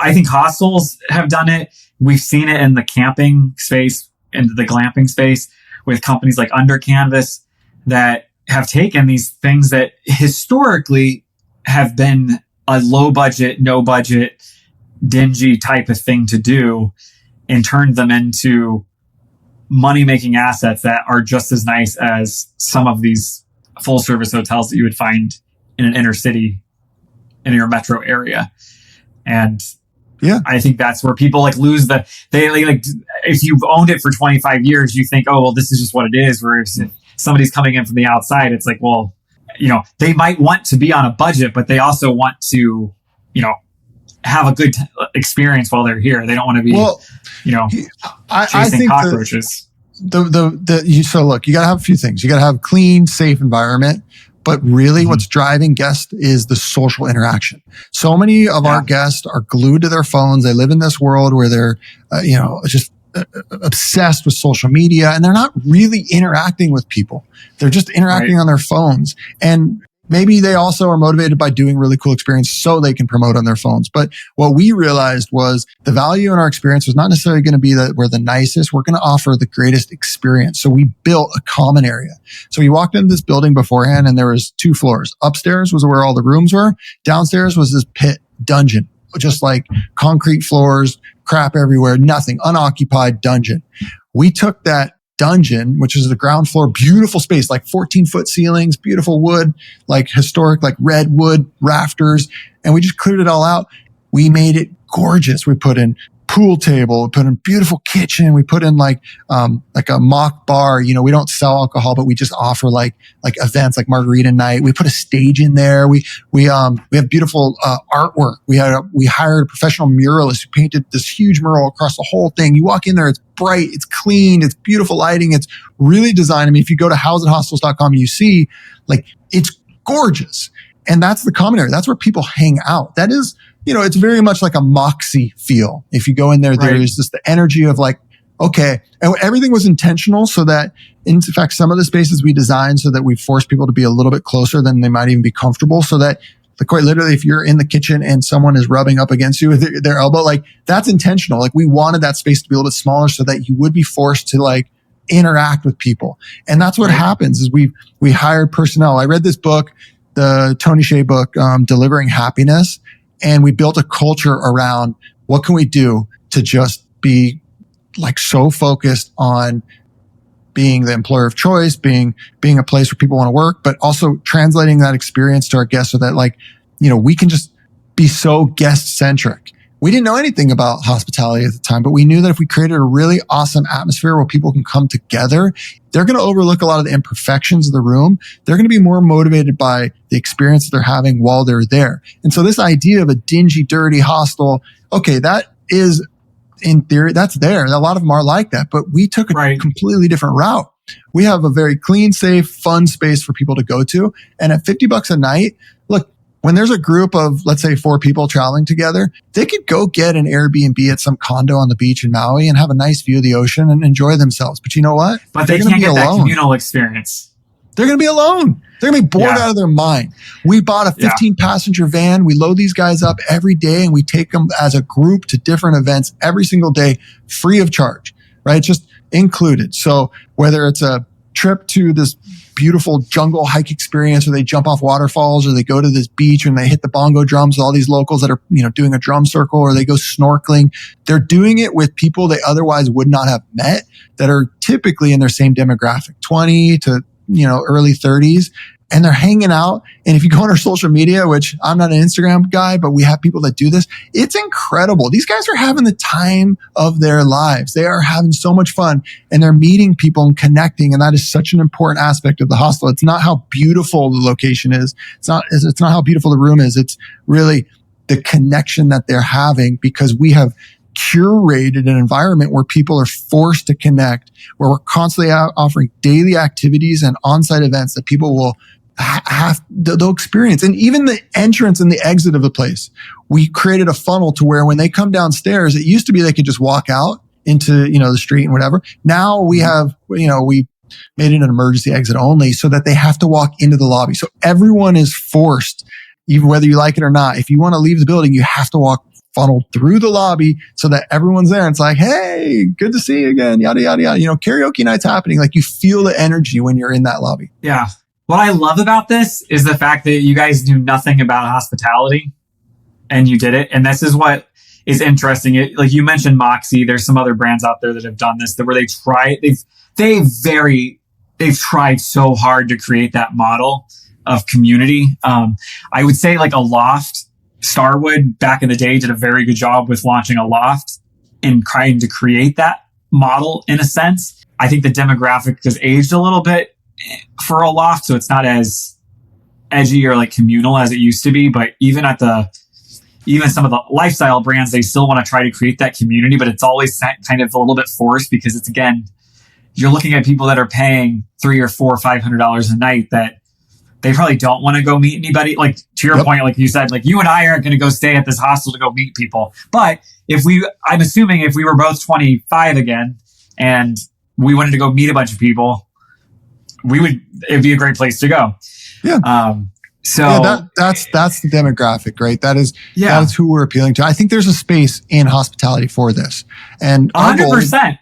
B: I think hostels have done it. We've seen it in the camping space, in the glamping space, with companies like Under Canvas that have taken these things that historically have been a low budget, no budget, dingy type of thing to do, and turned them into money making assets that are just as nice as some of these full service hotels that you would find in an inner city, in your metro area. And I think that's where people like lose if you've owned it for 25 years, you think, oh, well, this is just what it is. Whereas if somebody's coming in from the outside, it's like, well, they might want to be on a budget, but they also want to, have a good experience while they're here. They don't want to be, chasing cockroaches.
A: So look, you got to have a few things. You got to have a clean, safe environment. But really what's driving guests is the social interaction. So many of our guests are glued to their phones. They live in this world where they're, just obsessed with social media, and they're not really interacting with people. They're just interacting on their phones. And maybe they also are motivated by doing really cool experience so they can promote on their phones. But what we realized was the value in our experience was not necessarily going to be that we're the nicest. We're going to offer the greatest experience. So we built a common area. So you walked into this building beforehand and there was 2 floors. Upstairs was where all the rooms were. Downstairs was this pit dungeon, just like concrete floors, crap everywhere, nothing, unoccupied dungeon. We took that dungeon, which is the ground floor, beautiful space, like 14-foot ceilings, beautiful wood, like historic, like red wood rafters. And we just cleared it all out. We made it gorgeous. We put in pool table, we put in beautiful kitchen. We put in like a mock bar. We don't sell alcohol, but we just offer like events like margarita night. We put a stage in there. We have beautiful artwork. We hired a professional muralist who painted this huge mural across the whole thing. You walk in there, it's bright, it's clean, it's beautiful lighting, it's really designed. I mean, if you go to houseandhostels.com, you see like it's gorgeous. And that's the common area. That's where people hang out. That is, it's very much like a Moxie feel. If you go in there, there is just the energy of like okay. And everything was intentional so that, in fact, some of the spaces we designed so that we force people to be a little bit closer than they might even be comfortable, so that quite literally, if you're in the kitchen and someone is rubbing up against you with their elbow, like that's intentional. Like we wanted that space to be a little bit smaller so that you would be forced to like interact with people. And that's what happens is we hired personnel. I read this book, the Tony Hsieh book, Delivering Happiness. And we built a culture around what can we do to just be like so focused on being the employer of choice, being a place where people want to work, but also translating that experience to our guests so that like, we can just be so guest centric. We didn't know anything about hospitality at the time, but we knew that if we created a really awesome atmosphere where people can come together, they're going to overlook a lot of the imperfections of the room. They're going to be more motivated by the experience that they're having while they're there. And so this idea of a dingy, dirty hostel, okay, that is, in theory, that's there. A lot of them are like that, but we took a completely different route. We have a very clean, safe, fun space for people to go to. And at $50 a night, look, when there's a group of, let's say, 4 people traveling together, they could go get an Airbnb at some condo on the beach in Maui and have a nice view of the ocean and enjoy themselves. But you know what?
B: But they can't get that communal experience.
A: They're going to be alone. They're going to be bored out of their mind. We bought a 15-passenger van. We load these guys up every day and we take them as a group to different events every single day, free of charge, right? It's just included. So whether it's a trip to this beautiful jungle hike experience where they jump off waterfalls, or they go to this beach and they hit the bongo drums with all these locals that are, doing a drum circle, or they go snorkeling, they're doing it with people they otherwise would not have met that are typically in their same demographic, 20 to early 30s, and they're hanging out. And if you go on our social media, which I'm not an Instagram guy, but we have people that do this, it's incredible. These guys are having the time of their lives. They are having so much fun and they're meeting people and connecting. And that is such an important aspect of the hostel. It's not how beautiful the location is. It's not how beautiful the room is. It's really the connection that they're having, because we have curated an environment where people are forced to connect, where we're constantly offering daily activities and on-site events that people will they'll experience. And even the entrance and the exit of the place, we created a funnel to where when they come downstairs, it used to be they could just walk out into, the street and whatever. Now we have, we made it an emergency exit only so that they have to walk into the lobby. So everyone is forced, even whether you like it or not. If you want to leave the building, you have to walk funneled through the lobby so that everyone's there. And it's like, hey, good to see you again, yada, yada, yada. Karaoke night's happening. Like you feel the energy when you're in that lobby.
B: Yeah. What I love about this is the fact that you guys knew nothing about hospitality and you did it. And this is what is interesting. Like you mentioned Moxie, there's some other brands out there that have done this, where they've tried so hard to create that model of community. I would say like a Loft, Starwood back in the day did a very good job with launching a Loft and trying to create that model in a sense. I think the demographic has aged a little bit for a Loft, so it's not as edgy or like communal as it used to be. But even some of the lifestyle brands, they still want to try to create that community, but it's always kind of a little bit forced, because it's, again, you're looking at people that are paying $300 or $400 or $500 a night that they probably don't want to go meet anybody. Like to your point, like you said, like you and I aren't going to go stay at this hostel to go meet people. But I'm assuming if we were both 25 again and we wanted to go meet a bunch of people, it'd be a great place to go.
A: Yeah. That's the demographic, right? That is who we're appealing to. I think there's a space in hospitality for this, and
B: 100%.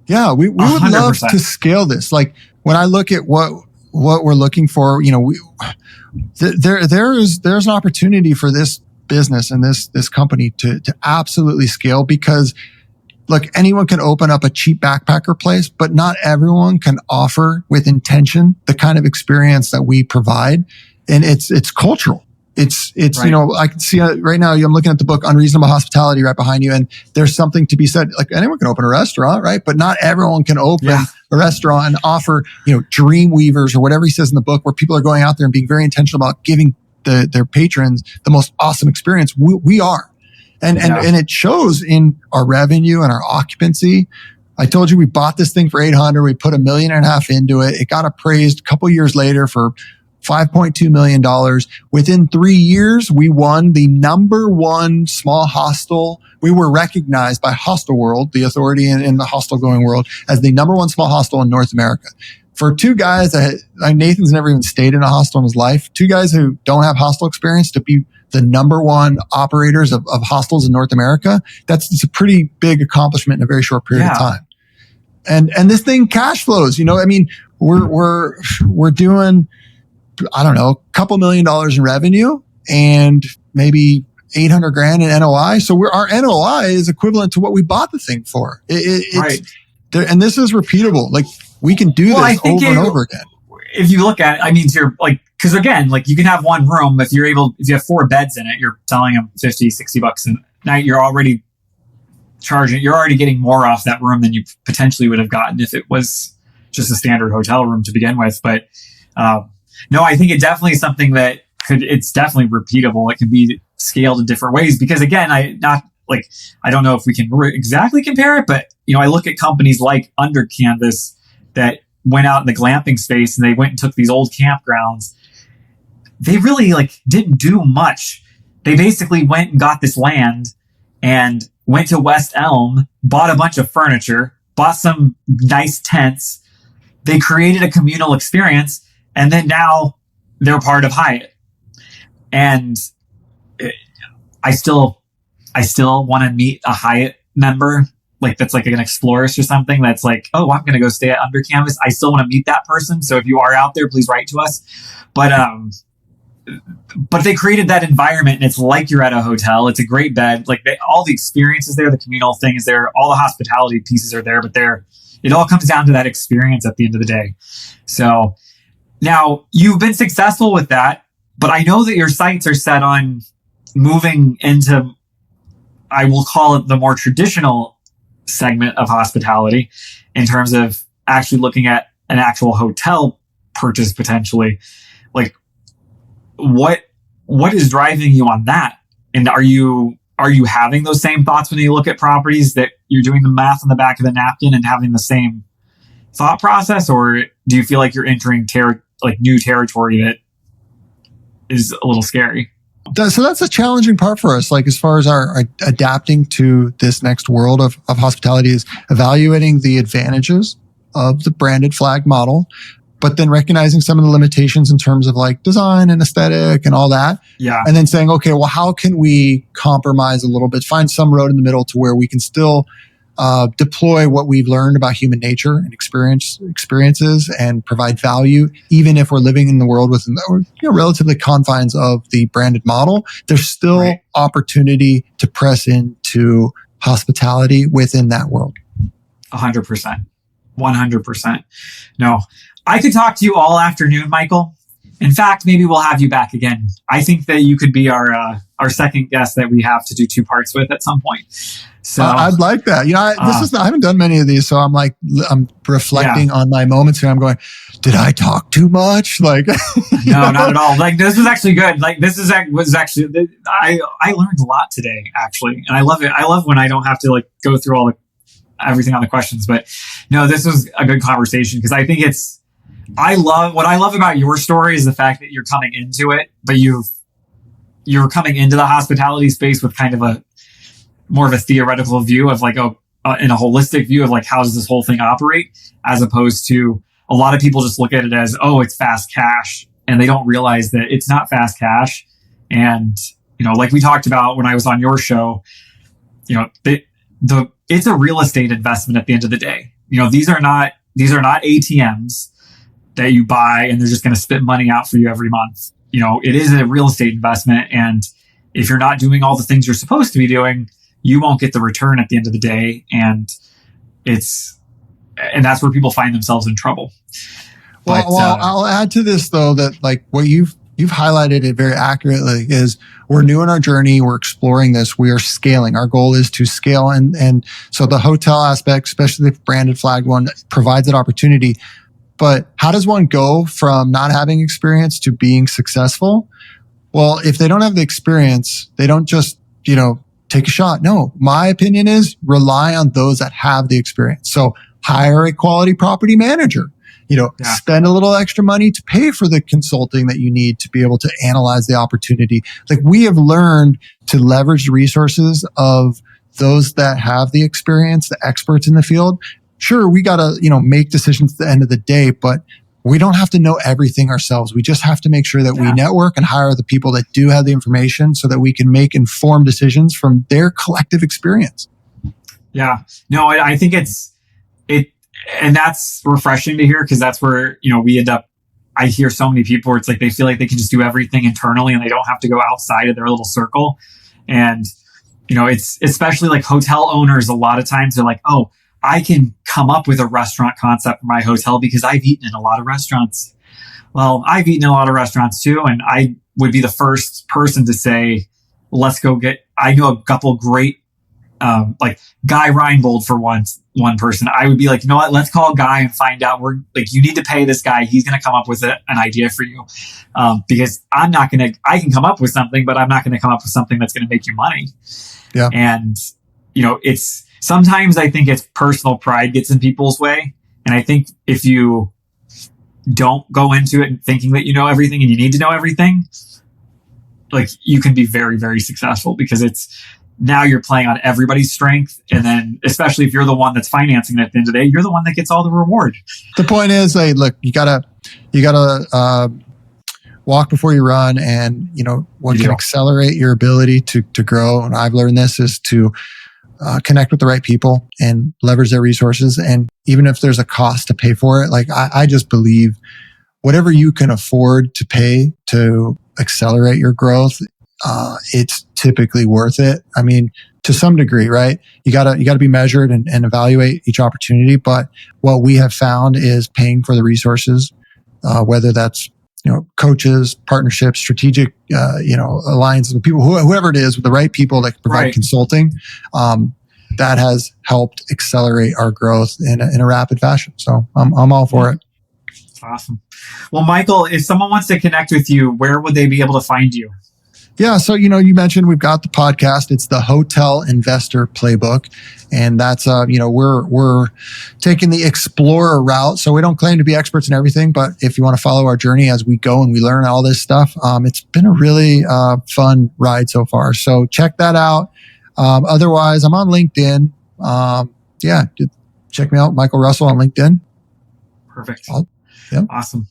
A: Yeah, we would 100%. Love to scale this. Like when I look at what we're looking for, there's an opportunity for this business and this company to absolutely scale, because look, anyone can open up a cheap backpacker place, but not everyone can offer with intention the kind of experience that we provide. And it's cultural. It's right. I can see right now, I'm looking at the book Unreasonable Hospitality right behind you. And there's something to be said. Like anyone can open a restaurant, right? But not everyone can open a restaurant and offer, dream weavers or whatever he says in the book, where people are going out there and being very intentional about giving their patrons the most awesome experience. We are. And it shows in our revenue and our occupancy. I told you we bought this thing for $800. We put $1.5 million into it. It got appraised a couple years later for $5.2 million. Within 3 years, we won the #1 small hostel. We were recognized by Hostel World, the authority in the hostel going world, as the #1 small hostel in North America. For two guys that, like, Nathan's never even stayed in a hostel in his life, two guys who don't have hostel experience to be the #1 operators of hostels in North America, it's a pretty big accomplishment in a very short period of time. And this thing cash flows, I mean, we're doing, I don't know, a couple $1 million in revenue and maybe 800 grand in NOI. So our NOI is equivalent to what we bought the thing for.
B: Right.
A: And this is repeatable. Like, we can do this over and over again.
B: If you look at it, I mean, you're like, because again, like, you can have one room. If you have 4 beds in it, you're selling them $50-$60 a night. You're already getting more off that room than you potentially would have gotten if it was just a standard hotel room to begin with. But no, I think it definitely is something that it's definitely repeatable. It can be scaled in different ways because, again, I don't know if we can exactly compare it, but I look at companies like Under Canvas that went out in the glamping space and they went and took these old campgrounds. They really didn't do much. They basically went and got this land and went to West Elm, bought a bunch of furniture, bought some nice tents. They created a communal experience, and then now they're part of Hyatt. And I still want to meet a Hyatt member, that's like an Explorers or something. That's like, oh, I'm going to go stay at Under Canvas. I still want to meet that person. So if you are out there, please write to us. But they created that environment, and it's like you're at a hotel. It's a great bed. All the experiences there, the communal thing is there, all the hospitality pieces are there, but it all comes down to that experience at the end of the day. So now you've been successful with that, but I know that your sights are set on moving into, I will call it, the more traditional segment of hospitality in terms of actually looking at an actual hotel purchase potentially. What is driving you on that? And are you having those same thoughts when you look at properties, that you're doing the math on the back of the napkin and having the same thought process? Or do you feel like you're entering new territory that is a little scary?
A: So that's a challenging part for us. As far as our adapting to this next world of hospitality, is evaluating the advantages of the branded flag model, but then recognizing some of the limitations in terms of design and aesthetic and all that.
B: Yeah.
A: And then saying, okay, well, how can we compromise a little bit, find some road in the middle to where we can still deploy what we've learned about human nature and experiences and provide value, even if we're living in the world within the relatively confines of the branded model. There's still opportunity to press into hospitality within that world.
B: 100%. 100%. No, I could talk to you all afternoon, Michael. In fact, maybe we'll have you back again. I think that you could be our second guest that we have to do 2 parts with at some point. So
A: I'd like that. I haven't done many of these, so I'm reflecting on my moments here. I'm going, did I talk too much? No,
B: not at all. This was actually good. I learned a lot today, actually, and I love it. I love when I don't have to go through everything on the questions. But no, this was a good conversation because I think what I love about your story is the fact that you're coming into it, but you're coming into the hospitality space with kind of more of a theoretical view of in a holistic view of how does this whole thing operate, as opposed to a lot of people just look at it as, oh, it's fast cash, and they don't realize that it's not fast cash. And like we talked about when I was on your show, it's a real estate investment at the end of the day. These are not ATMs that you buy and they're just going to spit money out for you every month. It is a real estate investment, and if you're not doing all the things you're supposed to be doing, you won't get the return at the end of the day. And that's where people find themselves in trouble.
A: Well, I'll add to this though, that what you've highlighted it very accurately is we're new in our journey. We're exploring this. We are scaling. Our goal is to scale. And so the hotel aspect, especially the branded flag one, provides that opportunity. But how does one go from not having experience to being successful? Well, if they don't have the experience, they don't just, take a shot. No, my opinion is rely on those that have the experience. So hire a quality property manager. spend a little extra money to pay for the consulting that you need to be able to analyze the opportunity. Like, we have learned to leverage the resources of those that have the experience, the experts in the field. Sure, we got to, make decisions at the end of the day, but we don't have to know everything ourselves. We just have to make sure that we network and hire the people that do have the information so that we can make informed decisions from their collective experience.
B: Yeah. No, I think and that's refreshing to hear, because that's where, we end up, I hear so many people where it's like they feel like they can just do everything internally and they don't have to go outside of their little circle. And, it's especially like hotel owners, a lot of times they're like, oh, I can come up with a restaurant concept for my hotel because I've eaten in a lot of restaurants. Well, I've eaten in a lot of restaurants too. And I would be the first person to say, let's go I know a couple great, like Guy Reinbold for one person. I would be like, you know what, let's call Guy and find out you need to pay this guy. He's going to come up with an idea for you. Because I can come up with something, but I'm not going to come up with something that's going to make you money.
A: Yeah.
B: And, sometimes I think it's personal pride gets in people's way. And I think if you don't go into it thinking that you know everything and you need to know everything, like, you can be very, very successful, because now you're playing on everybody's strength. And then, especially if you're the one that's financing it at the end of the day, you're the one that gets all the reward.
A: The point is, look, you gotta walk before you run. And, what can accelerate your ability to grow, and I've learned this, is to connect with the right people and leverage their resources. And even if there's a cost to pay for it, like, I just believe whatever you can afford to pay to accelerate your growth, it's typically worth it. I mean, to some degree, right? You gotta be measured and evaluate each opportunity. But what we have found is paying for the resources, whether that's, coaches, partnerships, strategic, alliances with people, whoever it is, with the right people that can provide consulting, that has helped accelerate our growth in a rapid fashion. So I'm all for it.
B: Awesome. Well, Michael, if someone wants to connect with you, where would they be able to find you?
A: Yeah. So, you mentioned we've got the podcast. It's the Hotel Investor Playbook. And that's, we're taking the explorer route. So we don't claim to be experts in everything, but if you want to follow our journey as we go and we learn all this stuff, it's been a really fun ride so far. So check that out. Otherwise, I'm on LinkedIn. Check me out, Michael Russell on LinkedIn.
B: Perfect. Awesome.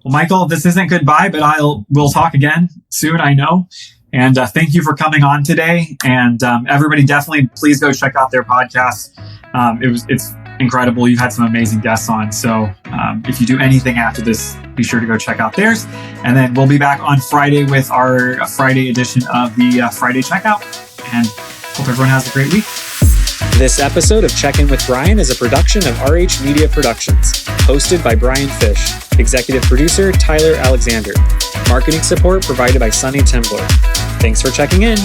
B: Well, Michael, this isn't goodbye, but we'll talk again soon, I know. And thank you for coming on today. And everybody, definitely please go check out their podcast. It's incredible. You've had some amazing guests on. So if you do anything after this, be sure to go check out theirs. And then we'll be back on Friday with our Friday edition of the Friday Checkout. And hope everyone has a great week.
C: This episode of Check-In with Bryan is a production of RH Media Productions, hosted by Bryan Fish, executive producer Tyler Alexander, marketing support provided by Sunny Timbler. Thanks for checking in.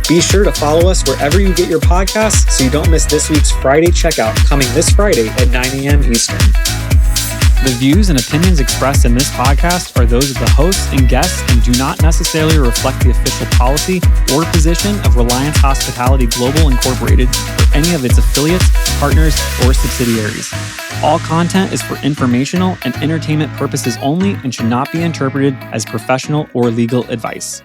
C: Be sure to follow us wherever you get your podcasts so you don't miss this week's Friday Checkout, coming this Friday at 9 a.m. Eastern. The views and opinions expressed in this podcast are those of the hosts and guests and do not necessarily reflect the official policy or position of Reliance Hospitality Global Incorporated or any of its affiliates, partners, or subsidiaries. All content is for informational and entertainment purposes only and should not be interpreted as professional or legal advice.